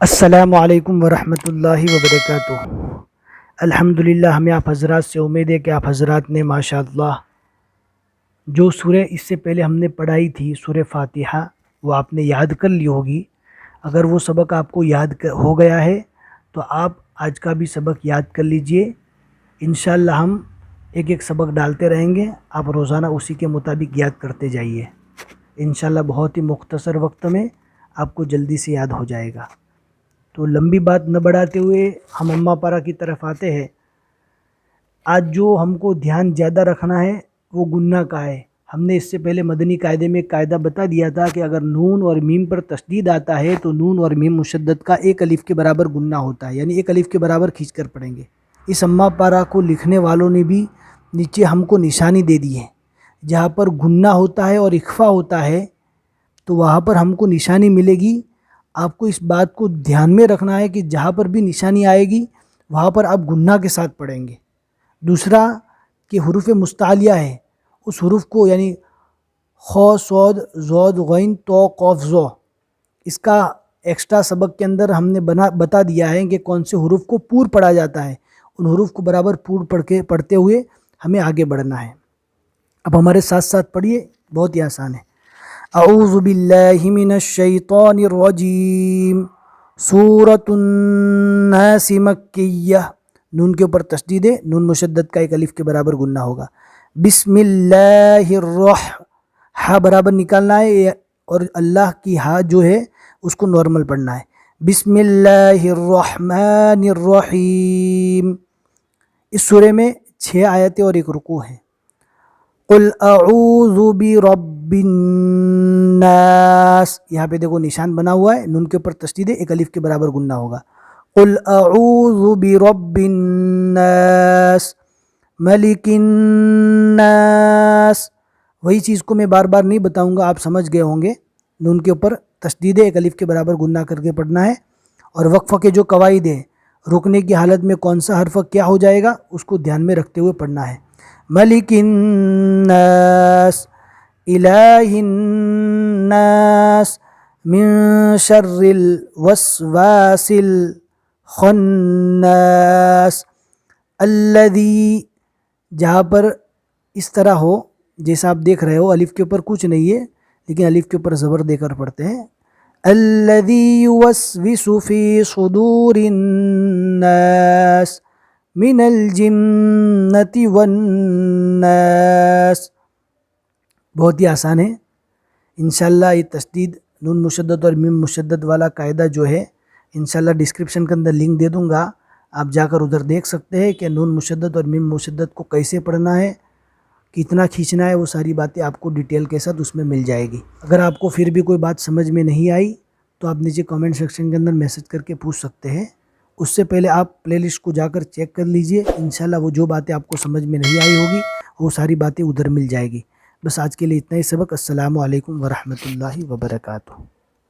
السلام علیکم ورحمۃ اللہ وبرکاتہ۔ الحمدللہ، ہمیں آپ حضرات سے امید ہے کہ آپ حضرات نے ماشاءاللہ جو سورہ اس سے پہلے ہم نے پڑھائی تھی سورہ فاتحہ وہ آپ نے یاد کر لی ہوگی۔ اگر وہ سبق آپ کو یاد ہو گیا ہے تو آپ آج کا بھی سبق یاد کر لیجئے۔ انشاءاللہ ہم ایک ایک سبق ڈالتے رہیں گے، آپ روزانہ اسی کے مطابق یاد کرتے جائیے۔ انشاءاللہ بہت ہی مختصر وقت میں آپ کو جلدی سے یاد ہو جائے گا۔ تو لمبی بات نہ بڑھاتے ہوئے ہم اماں پارہ کی طرف آتے ہیں۔ آج جو ہم کو دھیان زیادہ رکھنا ہے وہ گنہ کا ہے۔ ہم نے اس سے پہلے مدنی قاعدے میں ایک قاعدہ بتا دیا تھا کہ اگر نون اور میم پر تشدید آتا ہے تو نون اور میم مشدد کا ایک الف کے برابر گنہ ہوتا ہے، یعنی ایک الف کے برابر کھینچ کر پڑھیں گے۔ اس اماں پارہ کو لکھنے والوں نے بھی نیچے ہم کو نشانی دے دی ہے، جہاں پر گنہ ہوتا ہے اور اخفا ہوتا ہے تو وہاں پر ہم کو نشانی ملے گی۔ آپ کو اس بات کو دھیان میں رکھنا ہے کہ جہاں پر بھی نشانی آئے گی وہاں پر آپ گنہ کے ساتھ پڑھیں گے۔ دوسرا کہ حروف مستعلیہ ہے، اس حروف کو یعنی خو، صاد، ضاد، غین، تو، قاف، ذو، اس کا ایکسٹرا سبق کے اندر ہم نے بتا دیا ہے کہ کون سے حروف کو پور پڑھا جاتا ہے۔ ان حروف کو برابر پور پڑھتے ہوئے ہمیں آگے بڑھنا ہے۔ اب ہمارے ساتھ ساتھ پڑھیے، بہت ہی آسان ہے۔ اعوذ باللہ من الشیطان الرجیم، سورۃ الناس مکیہ، نون کے اوپر تشدید ہے، نون مشدد کا ایک الف کے برابر گنہ ہوگا۔ بسم اللہ ہا برابر نکالنا ہے اور اللہ کی ہا جو ہے اس کو نارمل پڑھنا ہے۔ بسم اللہ الرحمن الرحیم۔ اس سورے میں 6 آیتیں اور ایک رکوع ہے۔ قل اعوذ برب الناس، یہاں پہ دیکھو نشان بنا ہوا ہے، نون کے اوپر تشدید ہے، ایک الف کے برابر گنہ ہوگا۔ قل اعوذ برب الناس ملک الناس، وہی چیز کو میں بار بار نہیں بتاؤں گا، آپ سمجھ گئے ہوں گے۔ نون کے اوپر تشدید ہے، ایک الف کے برابر گنہ کر کے پڑھنا ہے۔ اور وقف کے جو قواعد ہیں، رکنے کی حالت میں کون سا حرف کیا ہو جائے گا اس کو دھیان میں رکھتے ہوئے پڑھنا ہے۔ ملک الناس، الہ الناس، من شر الوسواس الخناس، الذی، جہاں پر اس طرح ہو جیسا آپ دیکھ رہے ہو، الف کے اوپر کچھ نہیں ہے لیکن الف کے اوپر زبر دے کر پڑھتے ہیں۔ الذی یوسوس فی صدور الناس من الجنۃ والناس، بہت ہی آسان ہے۔ انشاءاللہ یہ تشدید نون مشدد اور میم مشدد والا قاعدہ جو ہے انشاءاللہ ڈسکرپشن کے اندر لنک دے دوں گا، آپ جا کر ادھر دیکھ سکتے ہیں کہ نون مشدد اور میم مشدد کو کیسے پڑھنا ہے، کتنا کھینچنا ہے، وہ ساری باتیں آپ کو ڈیٹیل کے ساتھ اس میں مل جائے گی۔ اگر آپ کو پھر بھی کوئی بات سمجھ میں نہیں آئی تو آپ نیچے کامنٹ سیکشن کے اندر میسج کر کے پوچھ سکتے ہیں۔ اس سے پہلے آپ پلے لسٹ کو جا کر چیک کر لیجئے، انشاءاللہ وہ جو باتیں آپ کو سمجھ میں نہیں آئی ہوگی وہ ساری باتیں ادھر مل جائے گی۔ بس آج کے لیے اتنا ہی سبق۔ السلام علیکم ورحمۃ اللہ وبرکاتہ۔